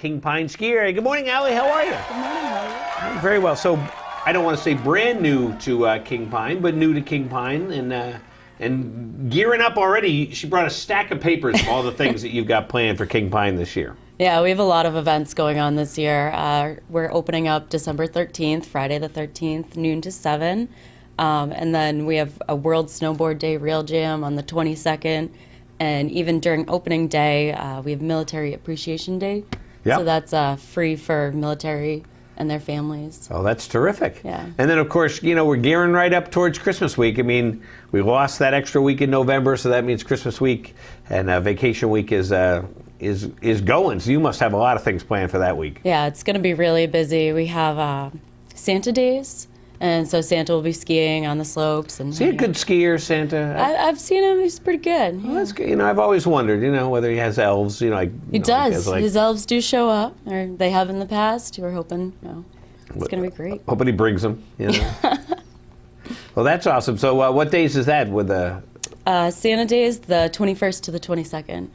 King Pine ski area. Good morning, Aly. How are you? Good morning, how are you? Very well. So I don't want to say brand new to King Pine, but new to King Pine, and gearing up already. She brought a stack of papers of all the things that you've got planned for King Pine this year. Yeah, we have a lot of events going on this year. We're opening up December 13th, Friday the 13th, noon to 7. And then we have a World Snowboard Day Rail Jam on the 22nd. And even during opening day, we have Military Appreciation Day. Yep. So that's free for military and their families. Oh, that's terrific. Yeah. And then, of course, you know, we're gearing right up towards Christmas week. I mean, we lost that extra week in November, so that means Christmas week and vacation week is going. So you must have a lot of things planned for that week. Yeah, it's going to be really busy. We have Santa Days. And so Santa will be skiing on the slopes. And Is he a good skier, Santa? I've seen him. He's pretty good. Well, that's good. You know, I've always wondered, you know, whether he has elves. You know, like He does. Like, his elves do show up, or they have in the past. We're hoping, it's going to be great. Hoping he brings them. You know. Well, that's awesome. So, what days is that with the? Santa Days, the 21st to the 22nd.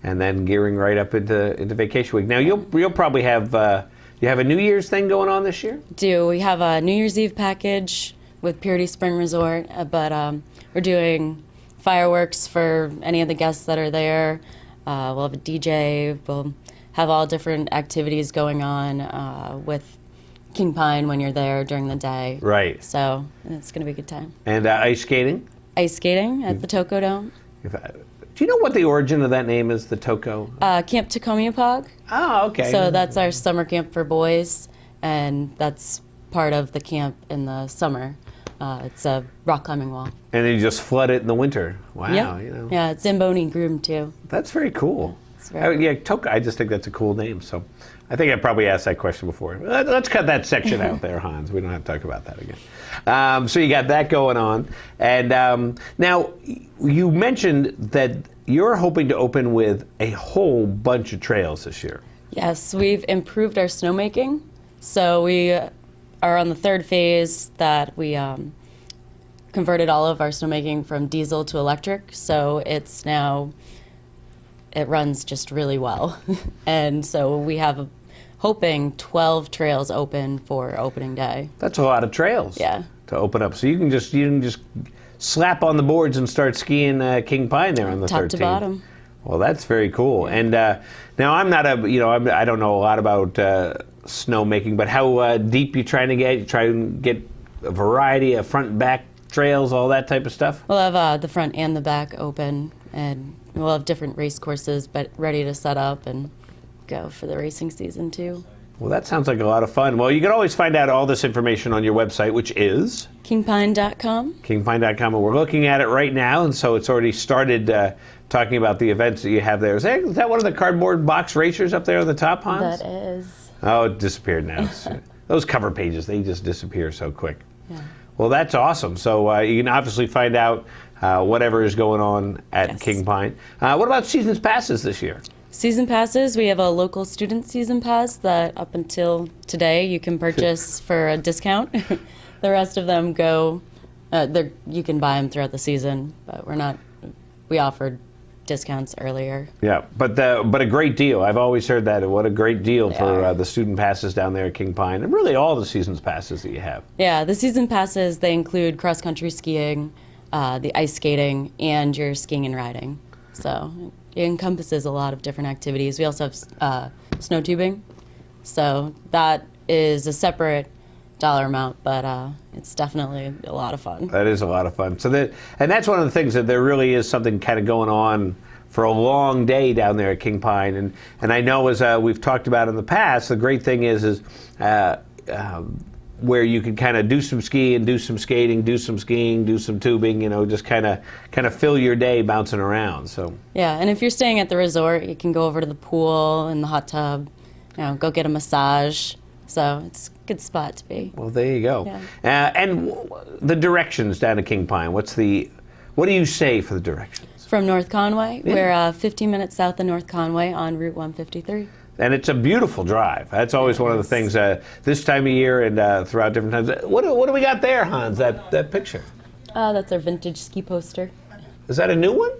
And then gearing right up into vacation week. Now, you'll probably have. You have a New Year's thing going on this year? We have a New Year's Eve package with Purity Spring Resort, but we're doing fireworks for any of the guests that are there. We'll have a DJ. We'll have all different activities going on with King Pine when you're there during the day. Right. So it's going to be a good time. And ice skating? Ice skating at the Toco Dome. Do you know what the origin of that name is, the Toco? Camp Tacomiapog. Oh, okay. So that's our summer camp for boys, and that's part of the camp in the summer. It's a rock climbing wall. And then you just flood it in the winter. Wow. Yep. You know. Yeah, it's Zamboni groomed too. That's very cool. Very Toco, I just think that's a cool name. So I think I probably asked that question before. Let's cut that section out there, Hans. We don't have to talk about that again. So you got that going on. And now you mentioned that you're hoping to open with a whole bunch of trails this year. Yes, we've improved our snowmaking. So we are on the third phase that we converted all of our snowmaking from diesel to electric. So it's now, it runs just really well. And so we have hoping 12 trails open for opening day. That's a lot of trails. Yeah. To open up. So you can just slap on the boards and start skiing King Pine there on the 13th. Top to bottom. Well, that's very cool. And now I'm not I don't know a lot about snowmaking, but how deep you trying to get? You try and get a variety of front and back trails, all that type of stuff? We'll have the front and the back open, and we'll have different race courses but ready to set up and go for the racing season too. Well, that sounds like a lot of fun. Well, you can always find out all this information on your website, which is? Kingpine.com. Kingpine.com, and we're looking at it right now, and so it's already started talking about the events that you have there. Is that one of the cardboard box racers up there on the top, Hans? That is. Oh, it disappeared now. Those cover pages, they just disappear so quick. Yeah. Well, that's awesome. So you can obviously find out whatever is going on at King Pine. What about seasons passes this year? Season passes, we have a local student season pass that up until today you can purchase for a discount. The rest of them go, you can buy them throughout the season, but we offered discounts earlier. Yeah, but a great deal. I've always heard that. What a great deal for the student passes down there at King Pine, and really all the seasons passes that you have. Yeah, the season passes, they include cross-country skiing, the ice skating, and your skiing and riding. So it encompasses a lot of different activities. We also have snow tubing, so that is a separate dollar amount, but it's definitely a lot of fun. That is a lot of fun. And that's one of the things, that there really is something kind of going on for a long day down there at King Pine. And I know, as we've talked about in the past, the great thing is where you can kind of do some skiing, do some skating, do some skiing, do some tubing, just kind of fill your day bouncing around. So yeah, and if you're staying at the resort, you can go over to the pool and the hot tub, go get a massage. So it's a good spot to be. Well, there you go. Yeah. And the directions down at King Pine, what do you say for the directions? From North Conway. Yeah. We're 15 minutes south of North Conway on Route 153. And it's a beautiful drive. That's always one of the things this time of year and throughout different times. What do we got there, Hans, that picture? That's our vintage ski poster. Is that a new one?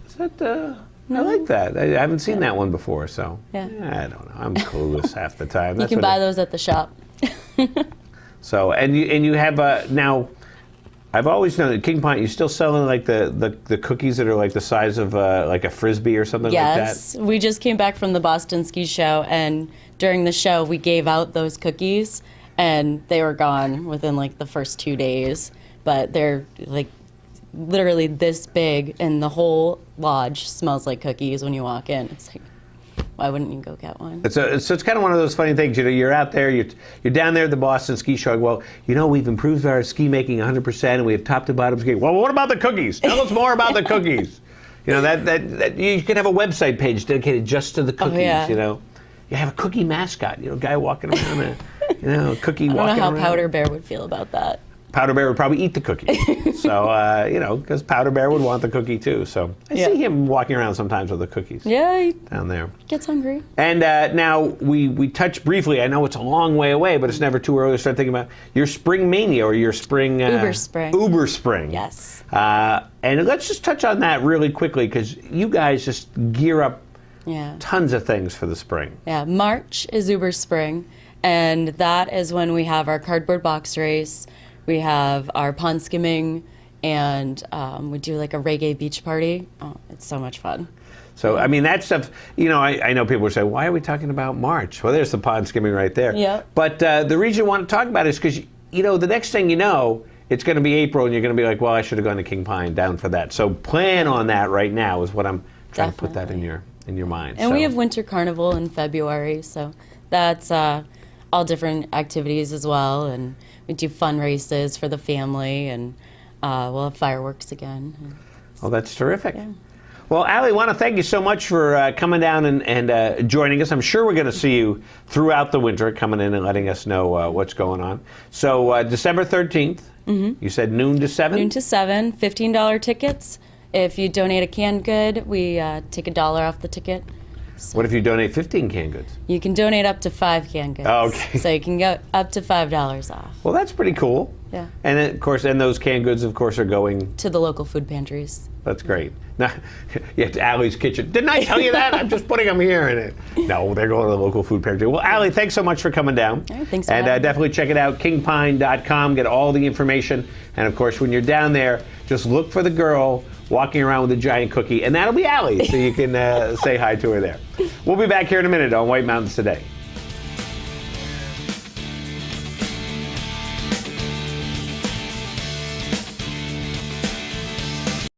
Is that I like that. I haven't seen that one before, so Yeah. I don't know. I'm clueless half the time. You can buy those at the shop. So and you have now. I've always known at King Pine, you still selling like the cookies that are like the size of like a frisbee or something like that. Yes, we just came back from the Boston Ski Show, and during the show we gave out those cookies, and they were gone within like the first 2 days. But they're like literally this big, and the whole lodge smells like cookies when you walk in. It's like, why wouldn't you go get one? So it's kind of one of those funny things. You know, you're out there, you're down there at the Boston Ski Show. Well, you know, we've improved our ski making 100%, and we have top to bottom ski. Well, what about the cookies? Tell us more about the cookies. You know, that you could have a website page dedicated just to the cookies. Yeah. You know, you have a cookie mascot. You know, a guy walking around, a cookie walking around. I don't know how Powder Bear would feel about that. Powder Bear would probably eat the cookie. So, you know, because Powder Bear would want the cookie too. So I see him walking around sometimes with the cookies. Yeah, he down there. gets hungry. And now we touched briefly, I know it's a long way away, but it's never too early to start thinking about your spring mania or your spring... Uber Spring. Uber Spring. Yes. And let's just touch on that really quickly because you guys just gear up tons of things for the spring. Yeah, March is Uber Spring, and that is when we have our cardboard box race. We have our pond skimming, and we do like a reggae beach party. Oh, it's so much fun. So, I mean, that stuff, you know, I know people say, why are we talking about March? Well, there's the pond skimming right there. Yeah. But the reason I want to talk about it is because, you know, the next thing you know, it's going to be April, and you're going to be like, well, I should have gone to King Pine, down for that. So plan on that right now is what I'm trying to put that in your mind. And we have Winter Carnival in February, so that's all different activities as well. And we do fun races for the family, and we'll have fireworks again. Well, that's terrific. Yeah. Well, Aly, I want to thank you so much for coming down and joining us. I'm sure we're going to see you throughout the winter, coming in and letting us know what's going on. So December 13th, you said noon to 7? Noon to 7, $15 tickets. If you donate a canned good, we take $1 off the ticket. So what if you donate 15 canned goods? you can donate up to 5 canned goods. Oh, okay. So you can get up to $5 off. Well, that's pretty cool. Yeah. And then, of course, those canned goods, of course, are going... To the local food pantries. That's great. Now, you have to Aly's Kitchen. Didn't I tell you that? I'm just putting them here in it. No, they're going to the local food pantry. Well, Aly, thanks so much for coming down. All right, thanks for And having me. definitely check it out, kingpine.com. Get all the information. And, of course, when you're down there, just look for the girl walking around with a giant cookie. And that'll be Aly, so you can say hi to her there. We'll be back here in a minute on White Mountains Today.